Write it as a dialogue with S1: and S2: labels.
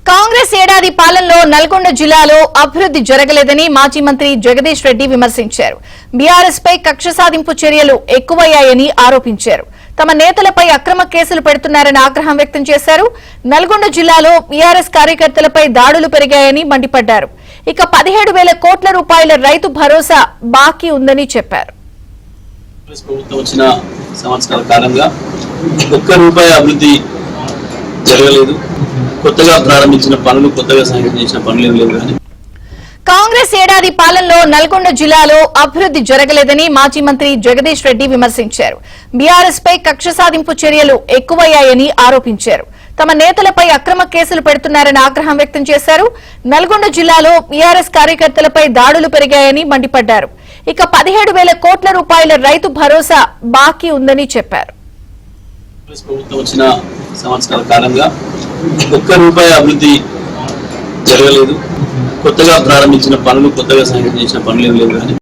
S1: కాంగ్రెస్ ఏడాది పాలనలో నల్గొండ జిల్లాలో అభివృద్ధి జరగలేదని మాజీ మంత్రి జగదీష్ రెడ్డి విమర్శించారు. బీఆర్ఎస్ పై కక్ష సాధింపు చర్యలు ఎక్కువయ్యాయని ఆరోపించారు. తమ నేతలపై అక్రమ కేసులు పెడుతున్నారని ఆగ్రహం వ్యక్తం చేశారు. నల్గొండ జిల్లాలో బీఆర్ఎస్ కార్యకర్తలపై దాడులు పెరిగాయని మండిపడ్డారు. ఇక 17,000 కోట్ల రూపాయల రైతు భరోసా బాకీ ఉందని చెప్పారు.
S2: ప్రభుత్వం వచ్చిన సంవత్సరాల కాలంగా ఒక్క రూపాయి అభివృద్ధి జరగలేదు. కొత్తగా ప్రారంభించిన పనులు, కొత్తగా సంఘటన చేసిన పనులు లేవు. కానీ
S1: కాంగ్రెస్ ఏడాది పాలనలో నల్గొండ జిల్లాలో అభివృద్ధి జరగలేదని మాజీ మంత్రి జగదీష్ రెడ్డి విమర్శించారు. బీఆర్ఎస్ పై కక్ష సాధింపు చర్యలు ఎక్కువయ్యాయని ఆరోపించారు. తమ నేతలపై అక్రమ కేసులు పెడుతున్నారని ఆగ్రహం వ్యక్తం చేశారు. నల్గొండ జిల్లాలో బీఆర్ఎస్ కార్యకర్తలపై దాడులు పెరిగాయని మండిపడ్డారు. ఇక 17,000 కోట్ల రూపాయల రైతు భరోసా బాకీ ఉందని చెప్పారు.
S2: ప్రభుత్వం వచ్చిన సంవత్సరాల కాలంగా ఒక్క రూపాయి అభివృద్ధి జరగలేదు. కొత్తగా ప్రారంభించిన పనులు, కొత్తగా సంఘటన చేసిన పనులు లేవు. కానీ